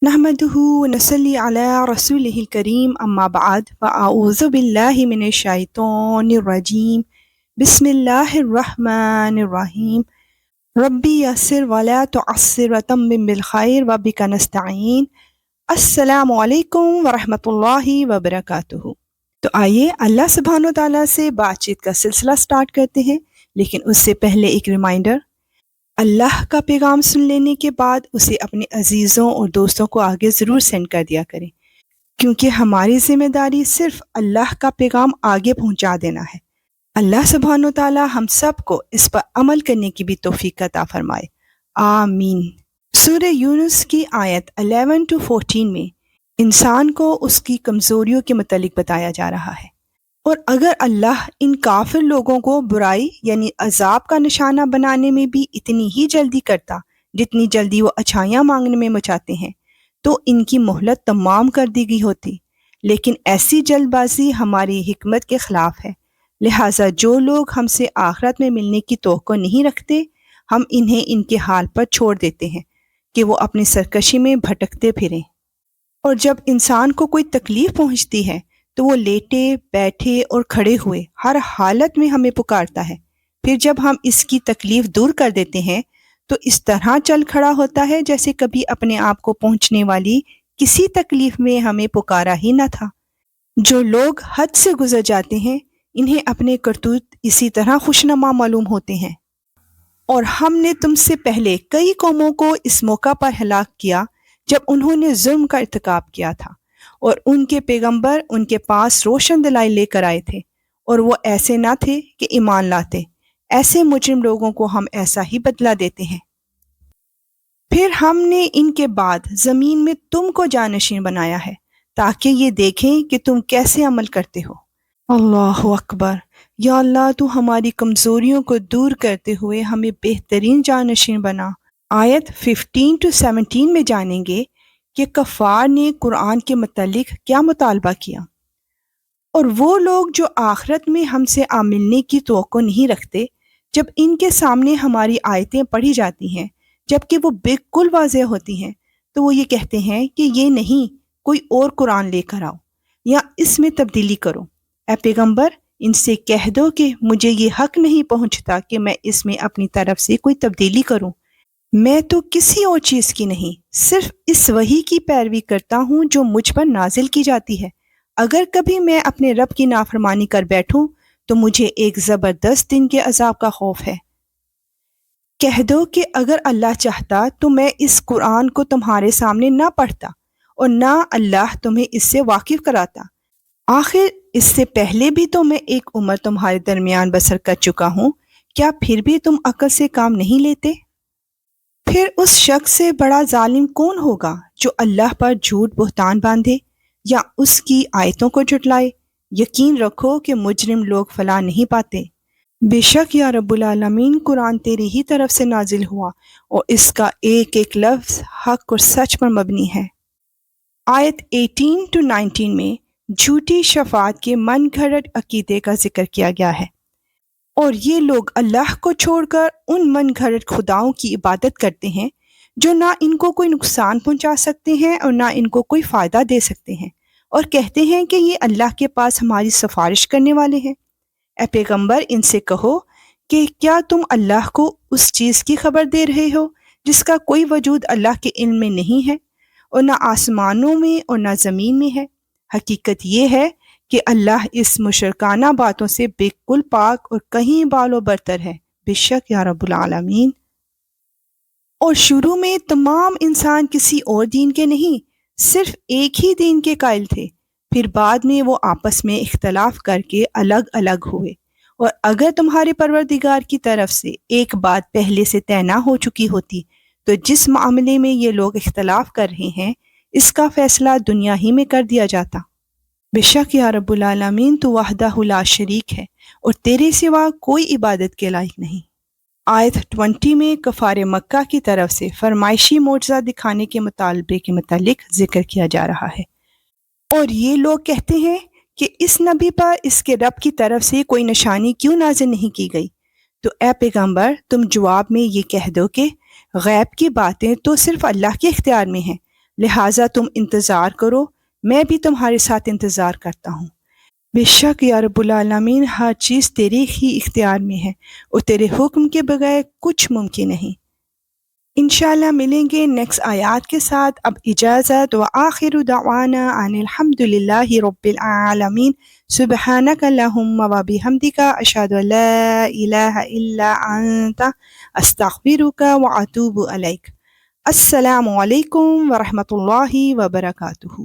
نحمده ونصلي على رسوله الكريم أما بعد فأعوذ بالله من الشيطان الرجيم بسم الله الرحمن الرحيم ربي يسر ولا تعسر وتمم بالخير وبك نستعين السلام علیکم ورحمۃ اللہ وبرکاتہ۔ تو آئیے اللہ سبحانہ و تعالیٰ سے بات چیت کا سلسلہ سٹارٹ کرتے ہیں، لیکن اس سے پہلے ایک ریمائنڈر، اللہ کا پیغام سن لینے کے بعد اسے اپنے عزیزوں اور دوستوں کو آگے ضرور سینڈ کر دیا کریں، کیونکہ ہماری ذمہ داری صرف اللہ کا پیغام آگے پہنچا دینا ہے۔ اللہ سبحانہ و تعالیٰ ہم سب کو اس پر عمل کرنے کی بھی توفیق عطا فرمائے، آمین۔ سورہ یونس کی آیت 11-14 میں انسان کو اس کی کمزوریوں کے متعلق بتایا جا رہا ہے، اور اگر اللہ ان کافر لوگوں کو برائی یعنی عذاب کا نشانہ بنانے میں بھی اتنی ہی جلدی کرتا جتنی جلدی وہ اچھائیاں مانگنے میں مچاتے ہیں، تو ان کی مہلت تمام کر دی گئی ہوتی، لیکن ایسی جلد بازی ہماری حکمت کے خلاف ہے، لہٰذا جو لوگ ہم سے آخرت میں ملنے کی توقع نہیں رکھتے، ہم انہیں ان کے حال پر چھوڑ دیتے ہیں کہ وہ اپنی سرکشی میں بھٹکتے پھریں۔ اور جب انسان کو کوئی تکلیف پہنچتی ہے تو وہ لیٹے بیٹھے اور کھڑے ہوئے ہر حالت میں ہمیں پکارتا ہے، پھر جب ہم اس کی تکلیف دور کر دیتے ہیں تو اس طرح چل کھڑا ہوتا ہے جیسے کبھی اپنے آپ کو پہنچنے والی کسی تکلیف میں ہمیں پکارا ہی نہ تھا۔ جو لوگ حد سے گزر جاتے ہیں انہیں اپنے کرتوت اسی طرح خوشنما معلوم ہوتے ہیں، اور ہم نے تم سے پہلے کئی قوموں کو اس موقع پر ہلاک کیا جب انہوں نے ظلم کا ارتکاب کیا تھا، اور ان کے پیغمبر ان کے پاس روشن دلائل لے کر آئے تھے، اور وہ ایسے نہ تھے کہ ایمان لاتے۔ ایسے مجرم لوگوں کو ہم ایسا ہی بدلہ دیتے ہیں۔ پھر ہم نے ان کے بعد زمین میں تم کو جانشین بنایا ہے تاکہ یہ دیکھیں کہ تم کیسے عمل کرتے ہو۔ اللہ اکبر۔ یا اللہ تو ہماری کمزوریوں کو دور کرتے ہوئے ہمیں بہترین جانشین بنا۔ آیت 15-17 میں جانیں گے کہ کفار نے قرآن کے متعلق کیا مطالبہ کیا، اور وہ لوگ جو آخرت میں ہم سے ملنے کی توقع نہیں رکھتے، جب ان کے سامنے ہماری آیتیں پڑھی جاتی ہیں جبکہ وہ بالکل واضح ہوتی ہیں، تو وہ یہ کہتے ہیں کہ یہ نہیں، کوئی اور قرآن لے کر آؤ یا اس میں تبدیلی کرو۔ اے پیغمبر، ان سے کہہ دو کہ مجھے یہ حق نہیں پہنچتا کہ میں اس میں اپنی طرف سے کوئی تبدیلی کروں، میں تو کسی اور چیز کی نہیں، صرف اس وحی کی پیروی کرتا ہوں جو مجھ پر نازل کی جاتی ہے۔ اگر کبھی میں اپنے رب کی نافرمانی کر بیٹھوں تو مجھے ایک زبردست دن کے عذاب کا خوف ہے۔ کہہ دو کہ اگر اللہ چاہتا تو میں اس قرآن کو تمہارے سامنے نہ پڑھتا، اور نہ اللہ تمہیں اس سے واقف کراتا۔ آخر اس سے پہلے بھی تو میں ایک عمر تمہارے درمیان بسر کر چکا ہوں، کیا پھر بھی تم عقل سے کام نہیں لیتے؟ پھر اس شخص سے بڑا ظالم کون ہوگا جو اللہ پر جھوٹ بہتان باندھے یا اس کی آیتوں کو جھٹلائے؟ یقین رکھو کہ مجرم لوگ فلاح نہیں پاتے۔ بے شک یا رب العالمین قرآن تیری ہی طرف سے نازل ہوا، اور اس کا ایک ایک لفظ حق اور سچ پر مبنی ہے۔ آیت 18-19 میں جھوٹی شفاعت کے من گھڑت عقیدے کا ذکر کیا گیا ہے، اور یہ لوگ اللہ کو چھوڑ کر ان من گھڑت خداؤں کی عبادت کرتے ہیں جو نہ ان کو کوئی نقصان پہنچا سکتے ہیں اور نہ ان کو کوئی فائدہ دے سکتے ہیں، اور کہتے ہیں کہ یہ اللہ کے پاس ہماری سفارش کرنے والے ہیں۔ اے پیغمبر، ان سے کہو کہ کیا تم اللہ کو اس چیز کی خبر دے رہے ہو جس کا کوئی وجود اللہ کے علم میں نہیں ہے، اور نہ آسمانوں میں اور نہ زمین میں ہے؟ حقیقت یہ ہے کہ اللہ اس مشرکانہ باتوں سے بالکل پاک اور کہیں بال و برتر ہے، بے شک یا رب العالمین۔ اور شروع میں تمام انسان کسی اور دین کے نہیں، صرف ایک ہی دین کے قائل تھے، پھر بعد میں وہ آپس میں اختلاف کر کے الگ الگ ہوئے، اور اگر تمہارے پروردگار کی طرف سے ایک بات پہلے سے طے نہ ہو چکی ہوتی تو جس معاملے میں یہ لوگ اختلاف کر رہے ہیں اس کا فیصلہ دنیا ہی میں کر دیا جاتا۔ بے شک یا رب العالمین تو وحدہ لا شریک ہے، اور تیرے سوا کوئی عبادت کے لائق نہیں۔ آیت 20 میں کفار مکہ کی طرف سے فرمائشی معجزہ دکھانے کے مطالبے کے متعلق ذکر کیا جا رہا ہے، اور یہ لوگ کہتے ہیں کہ اس نبی پر اس کے رب کی طرف سے کوئی نشانی کیوں نازل نہیں کی گئی؟ تو اے پیغمبر، تم جواب میں یہ کہہ دو کہ غیب کی باتیں تو صرف اللہ کے اختیار میں ہیں، لہٰذا تم انتظار کرو، میں بھی تمہارے ساتھ انتظار کرتا ہوں۔ بے شک یا رب العالمین ہر چیز تیرے ہی اختیار میں ہے اور تیرے حکم کے بغیر کچھ ممکن نہیں۔ انشاءاللہ ملیں گے نیکسٹ آیات کے ساتھ۔ اب اجازت، وآخر دعوانا ان الحمد للہ رب العالمین۔ سبحانک اللہم وبحمدک، اشہد ان لا الہ الا انت، استغفرک واتوب الیک۔ السلام علیکم ورحمۃ اللہ وبرکاتہ۔